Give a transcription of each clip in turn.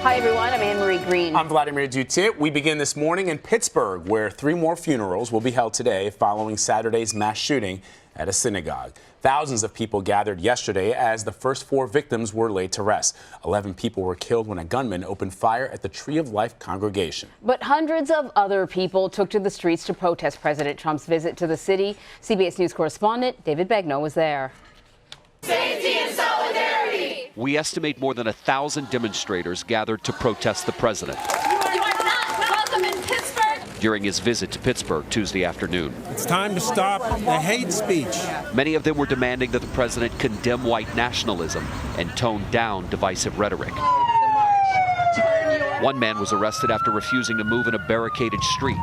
Hi, everyone. I'm Anne-Marie Green. I'm Vladimir Dutit. We begin this morning in Pittsburgh, where 3 more funerals will be held today following Saturday's mass shooting at a synagogue. Thousands of people gathered yesterday as the first 4 victims were laid to rest. 11 people were killed when a gunman opened fire at the Tree of Life congregation. But hundreds of other people took to the streets to protest President Trump's visit to the city. CBS News correspondent David Begnaud was there. Safety and solidarity. We estimate more than 1,000 demonstrators gathered to protest the president. You are not welcome in Pittsburgh. During his visit to Pittsburgh Tuesday afternoon. It's time to stop the hate speech. Many of them were demanding that the president condemn white nationalism and tone down divisive rhetoric. One man was arrested after refusing to move in a barricaded street.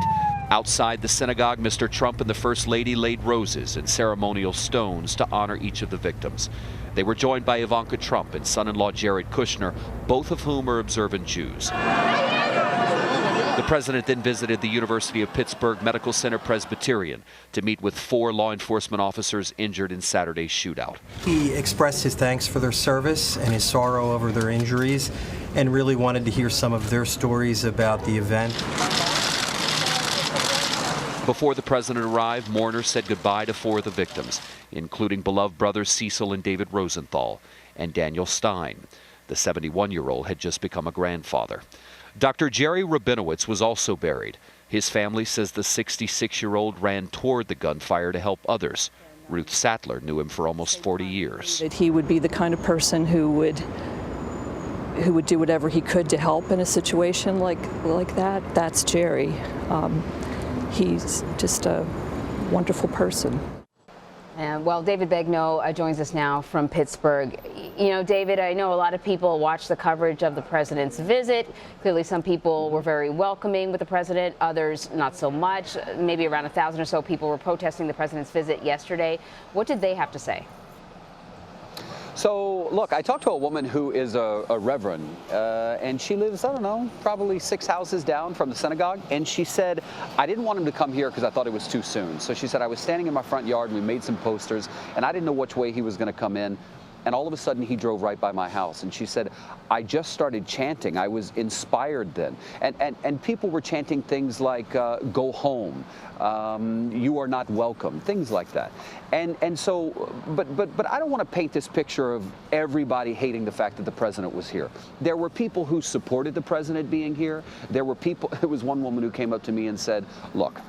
Outside the synagogue, Mr. Trump and the First Lady laid roses and ceremonial stones to honor each of the victims. They were joined by Ivanka Trump and son-in-law Jared Kushner, both of whom are observant Jews. The president then visited the University of Pittsburgh Medical Center Presbyterian to meet with 4 law enforcement officers injured in Saturday's shootout. He expressed his thanks for their service and his sorrow over their injuries, and really wanted to hear some of their stories about the event. Before the president arrived, mourners said goodbye to 4 of the victims, including beloved brothers Cecil and David Rosenthal and Daniel Stein. The 71-year-old had just become a grandfather. Dr. Jerry Rabinowitz was also buried. His family says the 66-year-old ran toward the gunfire to help others. Ruth Sattler knew him for almost 40 years. That he would be the kind of person who would do whatever he could to help in a situation like that. That's Jerry. He's just a wonderful person. And well, David Begnaud joins us now from Pittsburgh. You know, David, I know a lot of people watched the coverage of the president's visit. Clearly, some people were very welcoming with the president, others not so much. Maybe around 1,000 or so people were protesting the president's visit yesterday. What did they have to say? So, look, I talked to a woman who is a reverend, and she lives, I don't know, probably 6 houses down from the synagogue. And she said, I didn't want him to come here because I thought it was too soon. So she said, I was standing in my front yard, and we made some posters, and I didn't know which way he was going to come in. And all of a sudden, he drove right by my house. And she said, I just started chanting. I was inspired then. And people were chanting things like, go home, you are not welcome, things like that. And so, but I don't want to paint this picture of everybody hating the fact that the president was here. There were people who supported the president being here. There were people, there was one woman who came up to me and said, look,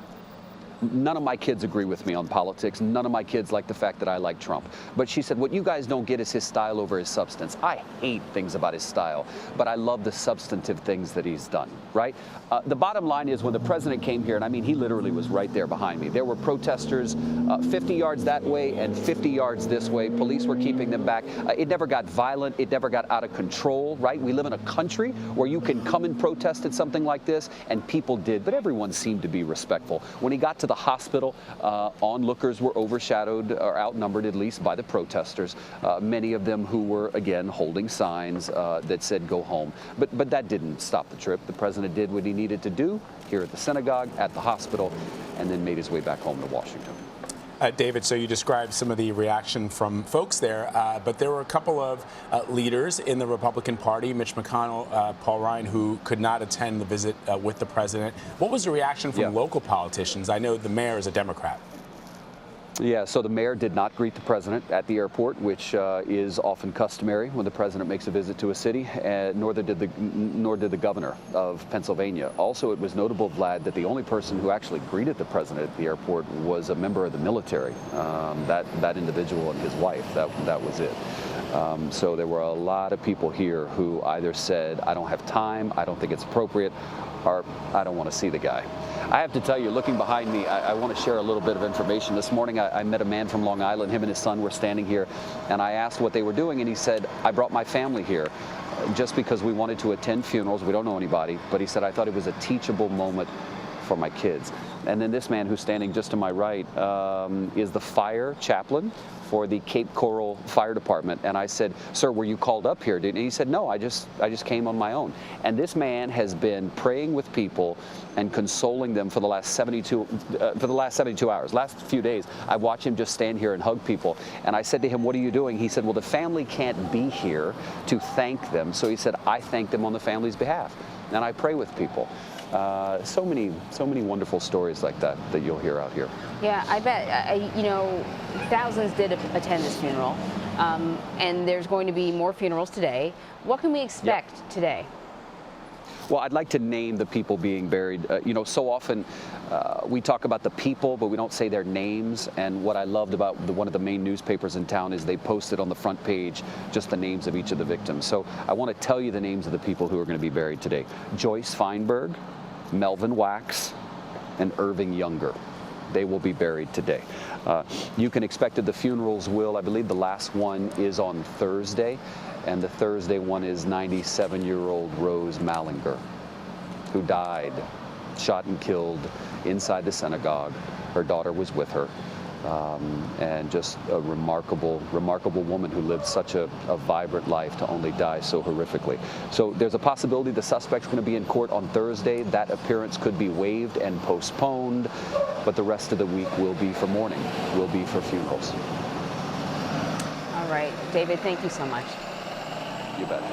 none of my kids agree with me on politics. None of my kids like the fact that I like Trump. But she said, what you guys don't get is his style over his substance. I hate things about his style, but I love the substantive things that he's done, right? The bottom line is when the president came here, and I mean, he literally was right there behind me. There were protesters 50 yards that way and 50 yards this way. Police were keeping them back. It never got violent. It never got out of control, right? We live in a country where you can come and protest at something like this, and people did, but everyone seemed to be respectful. When he got to the hospital, onlookers were overshadowed or outnumbered at least by the protesters, many of them who were, again, holding signs that said go home. But that didn't stop the trip. The president did what he needed to do here at the synagogue, at the hospital, and then made his way back home to Washington. David, so you described some of the reaction from folks there, but there were a couple of leaders in the Republican Party, Mitch McConnell, Paul Ryan, who could not attend the visit with the president. What was the reaction from local politicians? I know the mayor is a Democrat. Yeah, so the mayor did not greet the president at the airport, which is often customary when the president makes a visit to a city, nor did the governor of Pennsylvania. Also, it was notable, Vlad, that the only person who actually greeted the president at the airport was a member of the military. That individual and his wife, that was it. So there were a lot of people here who either said, I don't have time, I don't think it's appropriate, or I don't want to see the guy. I have to tell you, looking behind me, I want to share a little bit of information. This morning, I met a man from Long Island. Him and his son were standing here, and I asked what they were doing, and he said, I brought my family here just because we wanted to attend funerals. We don't know anybody, but he said, I thought it was a teachable moment for my kids. And then this man who's standing just to my right is the fire chaplain for the Cape Coral Fire Department. And I said, "Sir, were you called up here?" And he said, "No, I just came on my own." And this man has been praying with people and consoling them for the last 72 hours. Last few days, I watched him just stand here and hug people. And I said to him, "What are you doing?" He said, "Well, the family can't be here to thank them." So he said, "I thank them on the family's behalf." And I pray with people. So many wonderful stories like that you'll hear out here. Yeah, I bet. You know, thousands did attend this funeral, and there's going to be more funerals today. What can we expect today? Well, I'd like to name the people being buried. You know, so often we talk about the people, but we don't say their names. And what I loved about one of the main newspapers in town is they posted on the front page just the names of each of the victims. So I want to tell you the names of the people who are going to be buried today. Joyce Feinberg, Melvin Wax, and Irving Younger. They will be buried today. You can expect that the funerals will, I believe the last one is on Thursday, and the Thursday one is 97-year-old Rose Mallinger, who died, shot and killed inside the synagogue. Her daughter was with her, and just a remarkable woman who lived such a vibrant life to only die so horrifically. So there's a possibility the suspect's going to be in court on Thursday. That appearance could be waived and postponed, but the rest of the week will be for mourning, will be for funerals. All right, David, thank you so much. You bet.